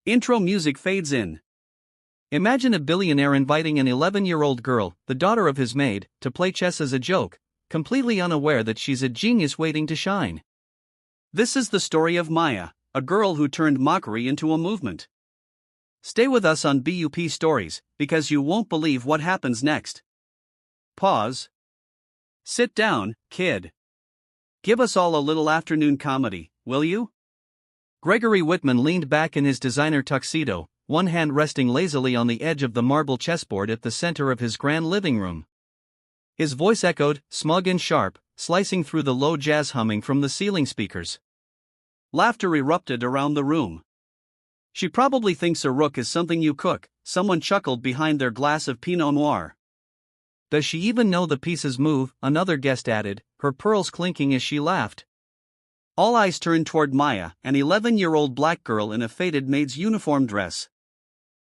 Intro music fades in. Imagine a billionaire inviting an 11-year-old girl, the daughter of his maid, to play chess as a joke, completely unaware that she's a genius waiting to shine. This is the story of Maya, a girl who turned mockery into a movement. Stay with us on BUP Stories, because you won't believe what happens next. Pause. Sit down, kid. Give us all a little afternoon comedy, will you? Gregory Whitman leaned back in his designer tuxedo, one hand resting lazily on the edge of the marble chessboard at the center of his grand living room. His voice echoed, smug and sharp, slicing through the low jazz humming from the ceiling speakers. Laughter erupted around the room. She probably thinks a rook is something you cook, someone chuckled behind their glass of Pinot Noir. Does she even know the pieces move? Another guest added, her pearls clinking as she laughed. All eyes turned toward Maya, an 11-year-old black girl in a faded maid's uniform dress.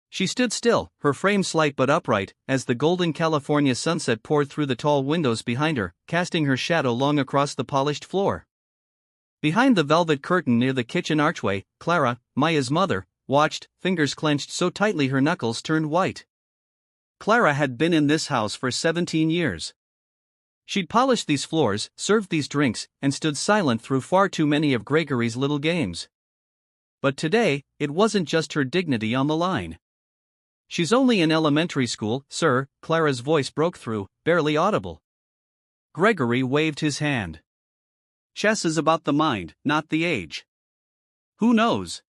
She stood still, her frame slight but upright, as the golden California sunset poured through the tall windows behind her, casting her shadow long across the polished floor. Behind the velvet curtain near the kitchen archway, Clara, Maya's mother, watched, fingers clenched so tightly her knuckles turned white. Clara had been in this house for 17 years. She'd polished these floors, served these drinks, and stood silent through far too many of Gregory's little games. But today, it wasn't just her dignity on the line. She's only in elementary school, sir, Clara's voice broke through, barely audible. Gregory waved his hand. Chess is about the mind, not the age. Who knows?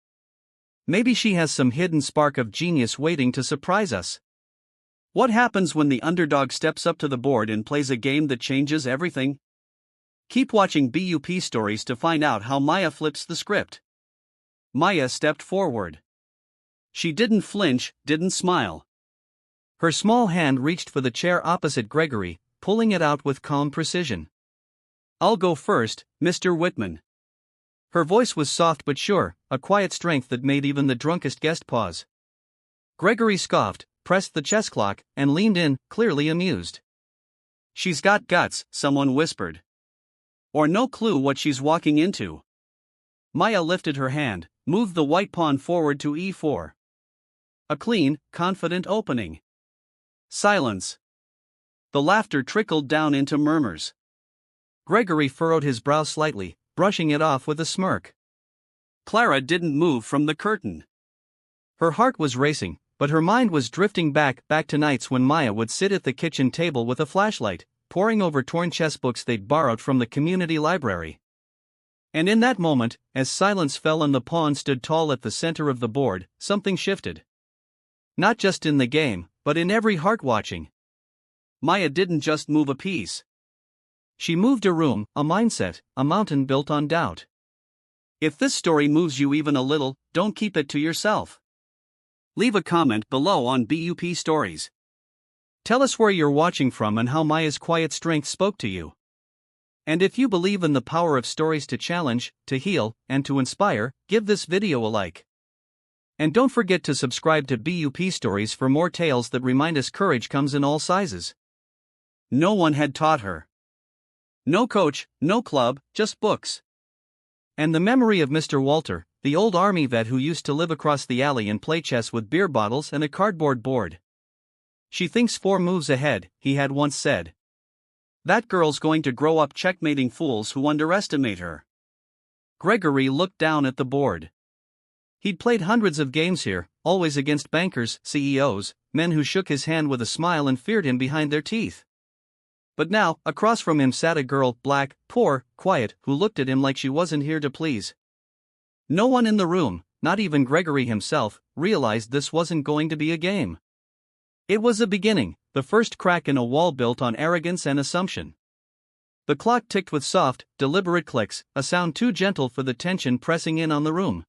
Maybe she has some hidden spark of genius waiting to surprise us. What happens when the underdog steps up to the board and plays a game that changes everything? Keep watching BUP Stories to find out how Maya flips the script. Maya stepped forward. She didn't flinch, didn't smile. Her small hand reached for the chair opposite Gregory, pulling it out with calm precision. I'll go first, Mr. Whitman. Her voice was soft but sure, a quiet strength that made even the drunkest guest pause. Gregory scoffed, pressed the chess clock, and leaned in, clearly amused. She's got guts, someone whispered. Or no clue what she's walking into. Maya lifted her hand, moved the white pawn forward to e4. A clean, confident opening. Silence. The laughter trickled down into murmurs. Gregory furrowed his brow slightly, brushing it off with a smirk. Clara didn't move from the curtain. Her heart was racing, but her mind was drifting back to nights when Maya would sit at the kitchen table with a flashlight, poring over torn chess books they'd borrowed from the community library. And in that moment, as silence fell and the pawn stood tall at the center of the board, something shifted. Not just in the game, but in every heart watching. Maya didn't just move a piece. She moved a room, a mindset, a mountain built on doubt. If this story moves you even a little, don't keep it to yourself. Leave a comment below on BUP Stories. Tell us where you're watching from and how Maya's quiet strength spoke to you. And if you believe in the power of stories to challenge, to heal, and to inspire, give this video a like. And don't forget to subscribe to BUP Stories for more tales that remind us courage comes in all sizes. No one had taught her. No coach, no club, just books. And the memory of Mr. Walter, the old army vet who used to live across the alley and play chess with beer bottles and a cardboard board. She thinks 4 moves ahead, he had once said. That girl's going to grow up checkmating fools who underestimate her. Gregory looked down at the board. He'd played hundreds of games here, always against bankers, CEOs, men who shook his hand with a smile and feared him behind their teeth. But now, across from him sat a girl, black, poor, quiet, who looked at him like she wasn't here to please. No one in the room, not even Gregory himself, realized this wasn't going to be a game. It was a beginning, the first crack in a wall built on arrogance and assumption. The clock ticked with soft, deliberate clicks, a sound too gentle for the tension pressing in on the room.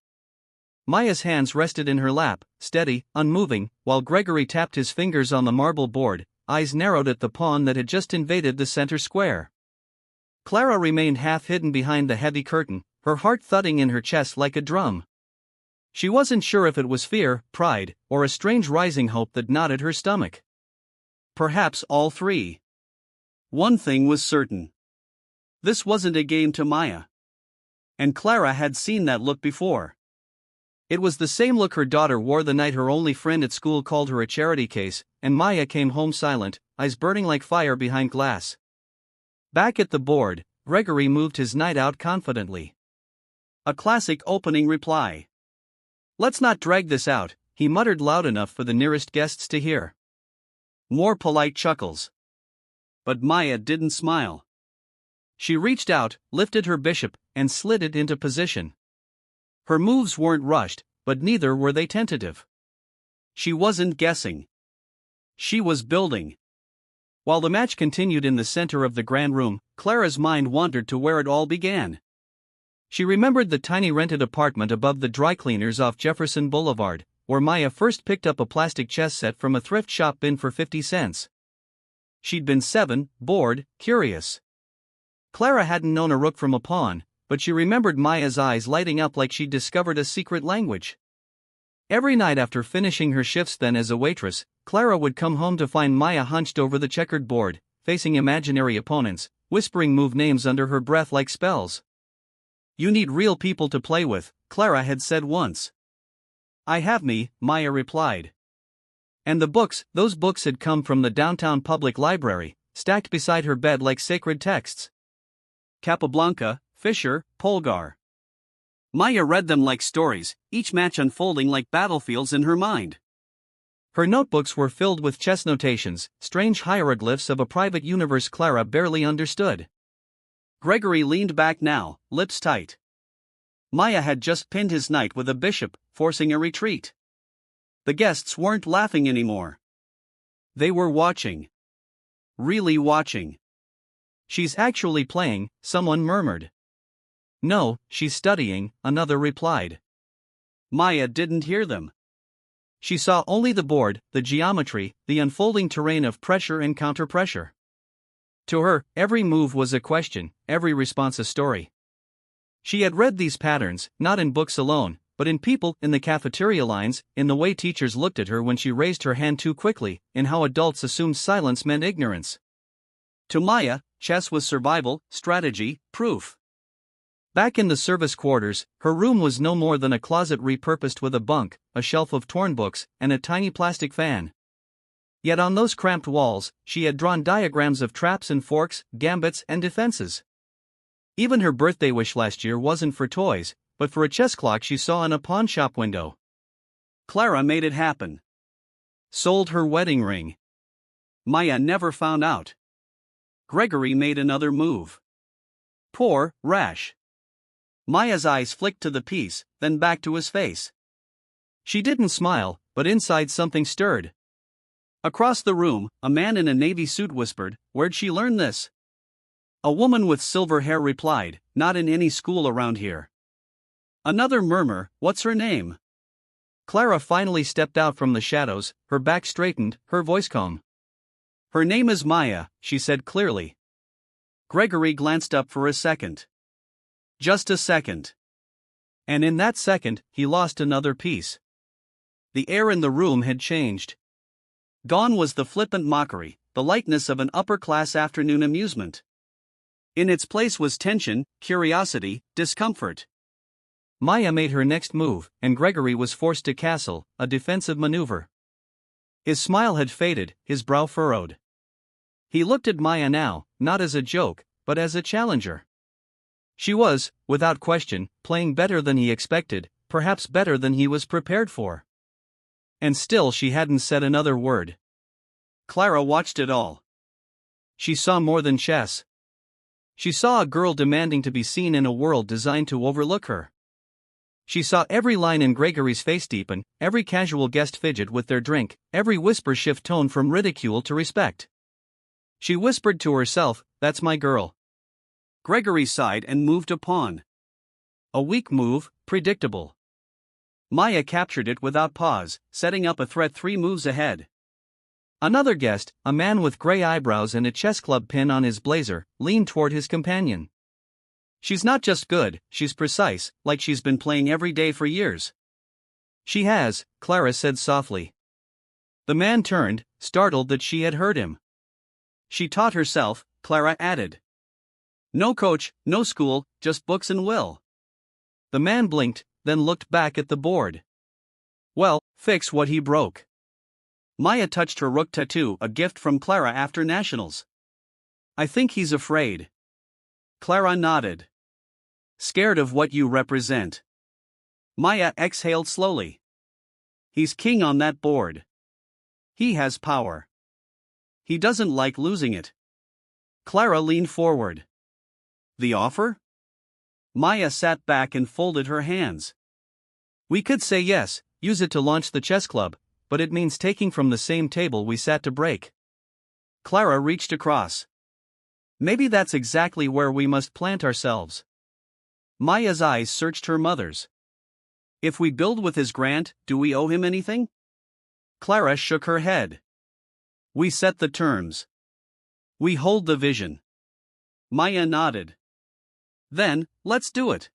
Maya's hands rested in her lap, steady, unmoving, while Gregory tapped his fingers on the marble board, eyes narrowed at the pawn that had just invaded the center square. Clara remained half hidden behind the heavy curtain, her heart thudding in her chest like a drum. She wasn't sure if it was fear, pride, or a strange rising hope that knotted her stomach. Perhaps all three. One thing was certain. This wasn't a game to Maya. And Clara had seen that look before. It was the same look her daughter wore the night her only friend at school called her a charity case, and Maya came home silent, eyes burning like fire behind glass. Back at the board, Gregory moved his knight out confidently. A classic opening reply. "Let's not drag this out," he muttered loud enough for the nearest guests to hear. More polite chuckles. But Maya didn't smile. She reached out, lifted her bishop, and slid it into position. Her moves weren't rushed, but neither were they tentative. She wasn't guessing. She was building. While the match continued in the center of the grand room, Clara's mind wandered to where it all began. She remembered the tiny rented apartment above the dry cleaners off Jefferson Boulevard, where Maya first picked up a plastic chess set from a thrift shop bin for 50 cents. She'd been 7, bored, curious. Clara hadn't known a rook from a pawn, but she remembered Maya's eyes lighting up like she'd discovered a secret language. Every night after finishing her shifts then as a waitress, Clara would come home to find Maya hunched over the checkered board, facing imaginary opponents, whispering move names under her breath like spells. "You need real people to play with," Clara had said once. "I have me," Maya replied. And the books, those books had come from the downtown public library, stacked beside her bed like sacred texts. Capablanca, Fisher, Polgar. Maya read them like stories, each match unfolding like battlefields in her mind. Her notebooks were filled with chess notations, strange hieroglyphs of a private universe Clara barely understood. Gregory leaned back now, lips tight. Maya had just pinned his knight with a bishop, forcing a retreat. The guests weren't laughing anymore. They were watching. Really watching. "She's actually playing," someone murmured. "No, she's studying," another replied. Maya didn't hear them. She saw only the board, the geometry, the unfolding terrain of pressure and counterpressure. To her, every move was a question, every response a story. She had read these patterns, not in books alone, but in people, in the cafeteria lines, in the way teachers looked at her when she raised her hand too quickly, in how adults assumed silence meant ignorance. To Maya, chess was survival, strategy, proof. Back in the service quarters, her room was no more than a closet repurposed with a bunk, a shelf of torn books, and a tiny plastic fan. Yet on those cramped walls, she had drawn diagrams of traps and forks, gambits and defenses. Even her birthday wish last year wasn't for toys, but for a chess clock she saw in a pawn shop window. Clara made it happen. Sold her wedding ring. Maya never found out. Gregory made another move. Poor, rash. Maya's eyes flicked to the piece, then back to his face. She didn't smile, but inside something stirred. Across the room, a man in a navy suit whispered, "Where'd she learn this?" A woman with silver hair replied, "Not in any school around here." Another murmur, "What's her name?" Clara finally stepped out from the shadows, her back straightened, her voice calm. "Her name is Maya," she said clearly. Gregory glanced up for a second. Just a second. And in that second, he lost another piece. The air in the room had changed. Gone was the flippant mockery, the lightness of an upper-class afternoon amusement. In its place was tension, curiosity, discomfort. Maya made her next move, and Gregory was forced to castle, a defensive maneuver. His smile had faded, his brow furrowed. He looked at Maya now, not as a joke, but as a challenger. She was, without question, playing better than he expected, perhaps better than he was prepared for. And still she hadn't said another word. Clara watched it all. She saw more than chess. She saw a girl demanding to be seen in a world designed to overlook her. She saw every line in Gregory's face deepen, every casual guest fidget with their drink, every whisper shift tone from ridicule to respect. She whispered to herself, "That's my girl." Gregory sighed and moved a pawn. A weak move, predictable. Maya captured it without pause, setting up a threat 3 moves ahead. Another guest, a man with gray eyebrows and a chess club pin on his blazer, leaned toward his companion. "She's not just good, she's precise, like she's been playing every day for years." "She has," Clara said softly. The man turned, startled that she had heard him. "She taught herself," Clara added. "No coach, no school, just books and will." The man blinked, then looked back at the board. Well, fix what he broke. Maya touched her rook tattoo, a gift from Clara after nationals. I think he's afraid. Clara nodded. Scared of what you represent. Maya exhaled slowly. He's king on that board. He has power. He doesn't like losing it. Clara leaned forward. The offer? Maya sat back and folded her hands. We could say yes, use it to launch the chess club, but it means taking from the same table we sat to break. Clara reached across. Maybe that's exactly where we must plant ourselves. Maya's eyes searched her mother's. If we build with his grant, do we owe him anything? Clara shook her head. We set the terms. We hold the vision. Maya nodded. Then, let's do it.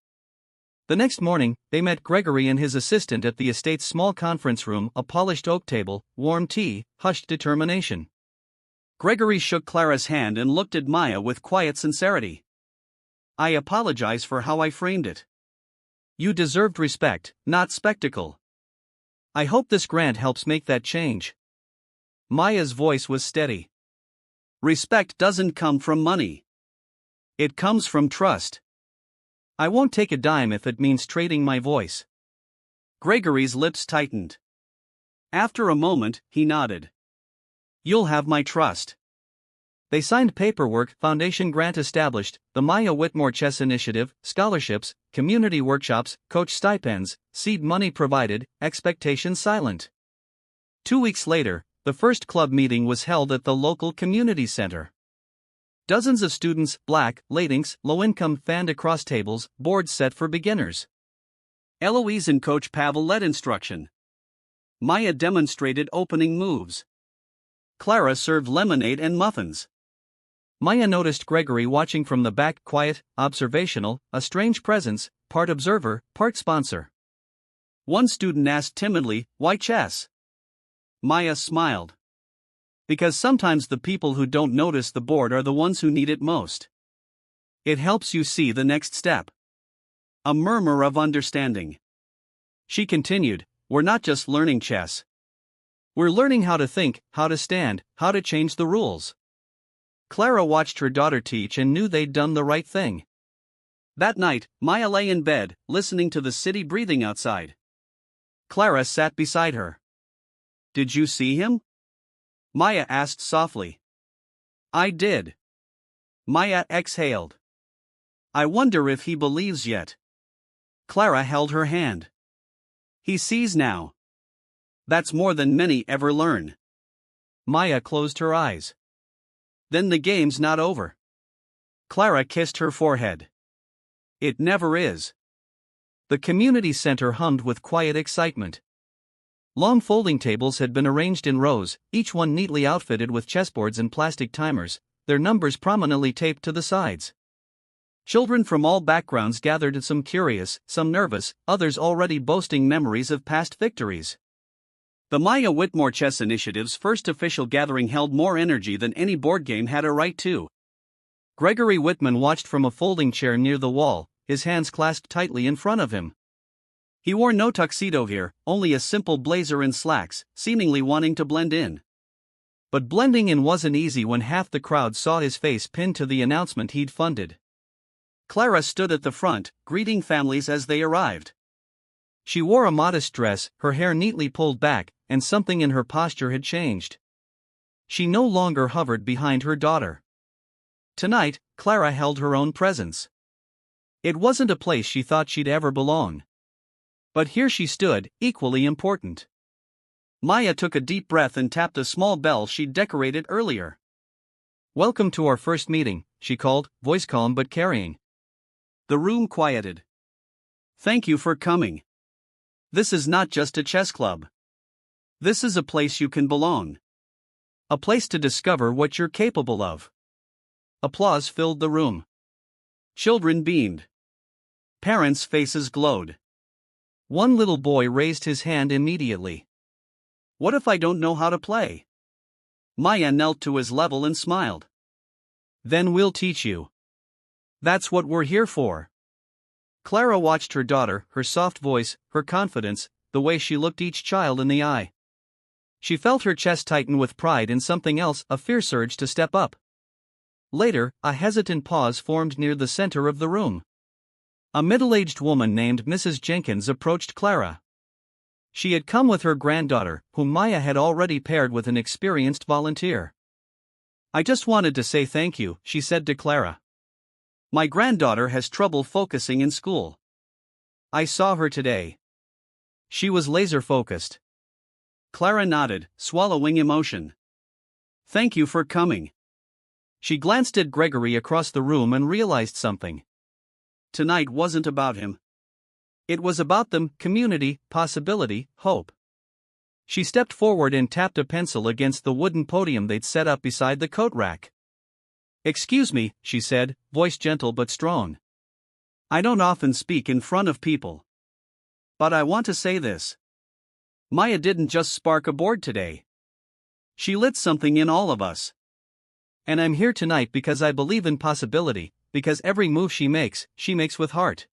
The next morning, they met Gregory and his assistant at the estate's small conference room, a polished oak table, warm tea, hushed determination. Gregory shook Clara's hand and looked at Maya with quiet sincerity. I apologize for how I framed it. You deserved respect, not spectacle. I hope this grant helps make that change. Maya's voice was steady. Respect doesn't come from money. It comes from trust. I won't take a dime if it means trading my voice. Gregory's lips tightened. After a moment, he nodded. You'll have my trust. They signed paperwork, foundation grant established, the Maya Whitmore Chess Initiative, scholarships, community workshops, coach stipends, seed money provided, expectations silent. 2 weeks later, the first club meeting was held at the local community center. Dozens of students, black, Latinx, low-income, fanned across tables, boards set for beginners. Eloise and Coach Pavel led instruction. Maya demonstrated opening moves. Clara served lemonade and muffins. Maya noticed Gregory watching from the back, quiet, observational, a strange presence, part observer, part sponsor. One student asked timidly, "Why chess?" Maya smiled. Because sometimes the people who don't notice the board are the ones who need it most. It helps you see the next step. A murmur of understanding. She continued, we're not just learning chess. We're learning how to think, how to stand, how to change the rules. Clara watched her daughter teach and knew they'd done the right thing. That night, Maya lay in bed, listening to the city breathing outside. Clara sat beside her. Did you see him? Maya asked softly. I did. Maya exhaled. I wonder if he believes yet. Clara held her hand. He sees now. That's more than many ever learn. Maya closed her eyes. Then the game's not over. Clara kissed her forehead. It never is. The community center hummed with quiet excitement. Long folding tables had been arranged in rows, each one neatly outfitted with chessboards and plastic timers, their numbers prominently taped to the sides. Children from all backgrounds gathered, some curious, some nervous, others already boasting memories of past victories. The Maya Whitmore Chess Initiative's first official gathering held more energy than any board game had a right to. Gregory Whitman watched from a folding chair near the wall, his hands clasped tightly in front of him. He wore no tuxedo here, only a simple blazer and slacks, seemingly wanting to blend in. But blending in wasn't easy when half the crowd saw his face pinned to the announcement he'd funded. Clara stood at the front, greeting families as they arrived. She wore a modest dress, her hair neatly pulled back, and something in her posture had changed. She no longer hovered behind her daughter. Tonight, Clara held her own presence. It wasn't a place she thought she'd ever belong. But here she stood, equally important. Maya took a deep breath and tapped a small bell she'd decorated earlier. Welcome to our first meeting, she called, voice calm but carrying. The room quieted. Thank you for coming. This is not just a chess club. This is a place you can belong. A place to discover what you're capable of. Applause filled the room. Children beamed. Parents' faces glowed. One little boy raised his hand immediately. What if I don't know how to play? Maya knelt to his level and smiled. Then we'll teach you. That's what we're here for. Clara watched her daughter, her soft voice, her confidence, the way she looked each child in the eye. She felt her chest tighten with pride in something else, a fierce urge to step up. Later, a hesitant pause formed near the center of the room. A middle-aged woman named Mrs. Jenkins approached Clara. She had come with her granddaughter, whom Maya had already paired with an experienced volunteer. "I just wanted to say thank you," she said to Clara. "My granddaughter has trouble focusing in school. I saw her today. She was laser-focused." Clara nodded, swallowing emotion. "Thank you for coming." She glanced at Gregory across the room and realized something. Tonight wasn't about him. It was about them, community, possibility, hope. She stepped forward and tapped a pencil against the wooden podium they'd set up beside the coat rack. "Excuse me," she said, voice gentle but strong. "I don't often speak in front of people. But I want to say this. Maya didn't just spark a board today. She lit something in all of us. And I'm here tonight because I believe in possibility, because every move she makes with heart."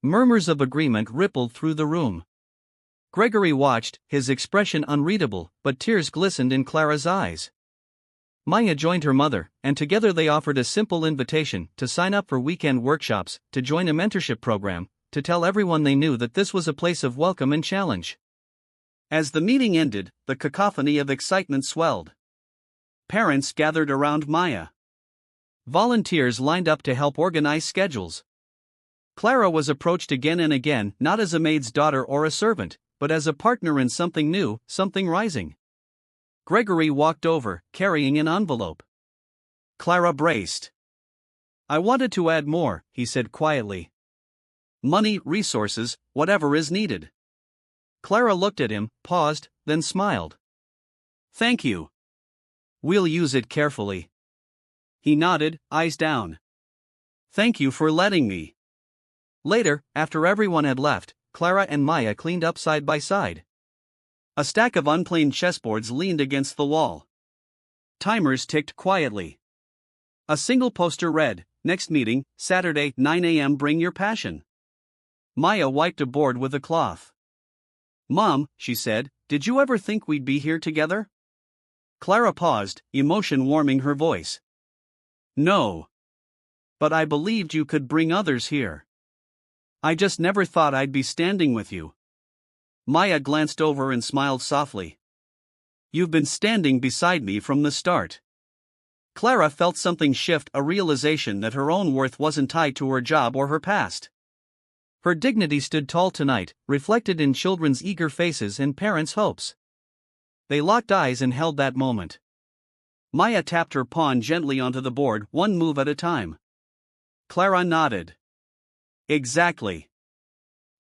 Murmurs of agreement rippled through the room. Gregory watched, his expression unreadable, but tears glistened in Clara's eyes. Maya joined her mother, and together they offered a simple invitation to sign up for weekend workshops, to join a mentorship program, to tell everyone they knew that this was a place of welcome and challenge. As the meeting ended, the cacophony of excitement swelled. Parents gathered around Maya. Volunteers lined up to help organize schedules. Clara was approached again and again, not as a maid's daughter or a servant, but as a partner in something new, something rising. Gregory walked over, carrying an envelope. Clara braced. "I wanted to add more," he said quietly. "Money, resources, whatever is needed." Clara looked at him, paused, then smiled. "Thank you. We'll use it carefully." He nodded, eyes down. "Thank you for letting me." Later, after everyone had left, Clara and Maya cleaned up side by side. A stack of unplaned chessboards leaned against the wall. Timers ticked quietly. A single poster read, "Next meeting, Saturday, 9 a.m. Bring your passion." Maya wiped a board with a cloth. "Mom," she said, "did you ever think we'd be here together?" Clara paused, emotion warming her voice. "No. But I believed you could bring others here. I just never thought I'd be standing with you." Maya glanced over and smiled softly. "You've been standing beside me from the start." Clara felt something shift, a realization that her own worth wasn't tied to her job or her past. Her dignity stood tall tonight, reflected in children's eager faces and parents' hopes. They locked eyes and held that moment. Maya tapped her pawn gently onto the board, one move at a time. Clara nodded. "Exactly."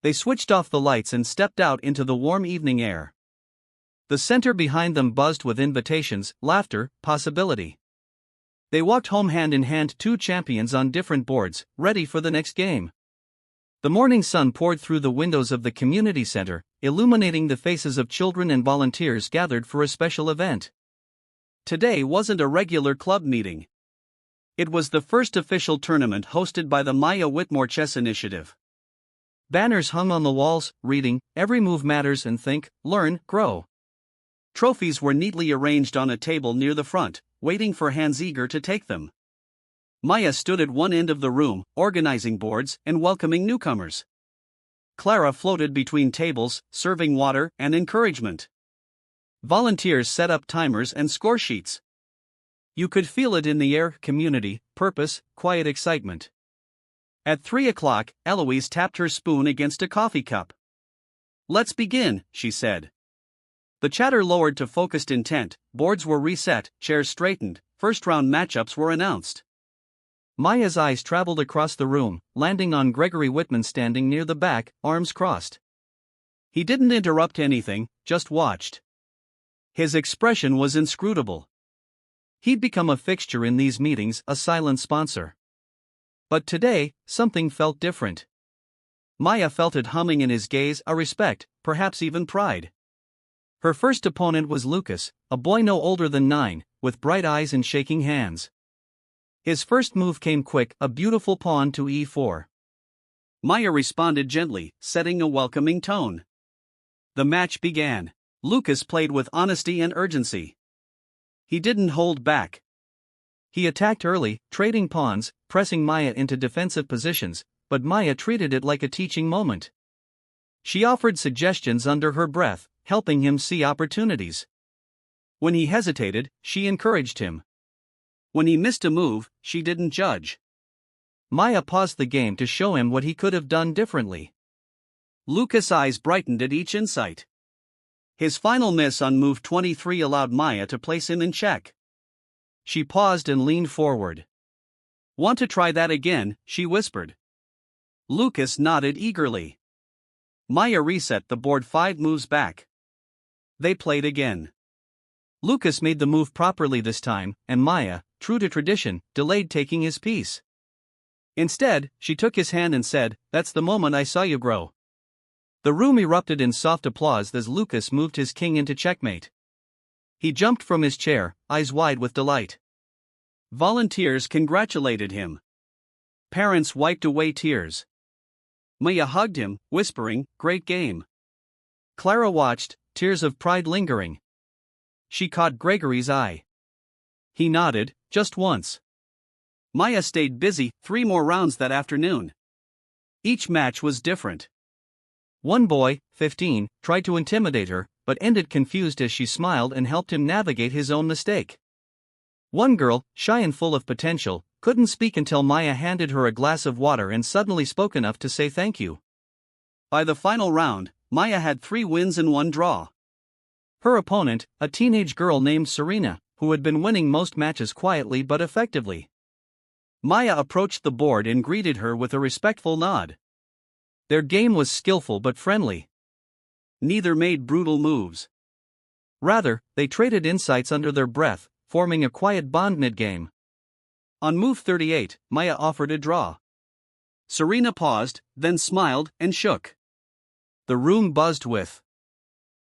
They switched off the lights and stepped out into the warm evening air. The center behind them buzzed with invitations, laughter, possibility. They walked home hand in hand, two champions on different boards, ready for the next game. The morning sun poured through the windows of the community center, illuminating the faces of children and volunteers gathered for a special event. Today wasn't a regular club meeting. It was the first official tournament hosted by the Maya Whitmore Chess Initiative. Banners hung on the walls, reading, "Every move matters and think, learn, grow." Trophies were neatly arranged on a table near the front, waiting for hands eager to take them. Maya stood at one end of the room, organizing boards and welcoming newcomers. Clara floated between tables, serving water and encouragement. Volunteers set up timers and score sheets. You could feel it in the air: community, purpose, quiet excitement. At 3 o'clock, Eloise tapped her spoon against a coffee cup. "Let's begin," she said. The chatter lowered to focused intent, boards were reset, chairs straightened, first-round matchups were announced. Maya's eyes traveled across the room, landing on Gregory Whitman standing near the back, arms crossed. He didn't interrupt anything, just watched. His expression was inscrutable. He'd become a fixture in these meetings, a silent sponsor. But today, something felt different. Maya felt it humming in his gaze, a respect, perhaps even pride. Her first opponent was Lucas, a boy no older than 9, with bright eyes and shaking hands. His first move came quick, a beautiful pawn to e4. Maya responded gently, setting a welcoming tone. The match began. Lucas played with honesty and urgency. He didn't hold back. He attacked early, trading pawns, pressing Maya into defensive positions, but Maya treated it like a teaching moment. She offered suggestions under her breath, helping him see opportunities. When he hesitated, she encouraged him. When he missed a move, she didn't judge. Maya paused the game to show him what he could have done differently. Lucas' eyes brightened at each insight. His final miss on move 23 allowed Maya to place him in check. She paused and leaned forward. "Want to try that again?" she whispered. Lucas nodded eagerly. Maya reset the board 5 moves back. They played again. Lucas made the move properly this time, and Maya, true to tradition, delayed taking his piece. Instead, she took his hand and said, "That's the moment I saw you grow." The room erupted in soft applause as Lucas moved his king into checkmate. He jumped from his chair, eyes wide with delight. Volunteers congratulated him. Parents wiped away tears. Maya hugged him, whispering, "Great game." Clara watched, tears of pride lingering. She caught Gregory's eye. He nodded, just once. Maya stayed busy 3 more rounds that afternoon. Each match was different. One boy, 15, tried to intimidate her, but ended confused as she smiled and helped him navigate his own mistake. One girl, shy and full of potential, couldn't speak until Maya handed her a glass of water and suddenly spoke enough to say thank you. By the final round, Maya had 3 wins and 1 draw. Her opponent, a teenage girl named Serena, who had been winning most matches quietly but effectively. Maya approached the board and greeted her with a respectful nod. Their game was skillful but friendly. Neither made brutal moves. Rather, they traded insights under their breath, forming a quiet bond mid-game. On move 38, Maya offered a draw. Serena paused, then smiled and shook. The room buzzed with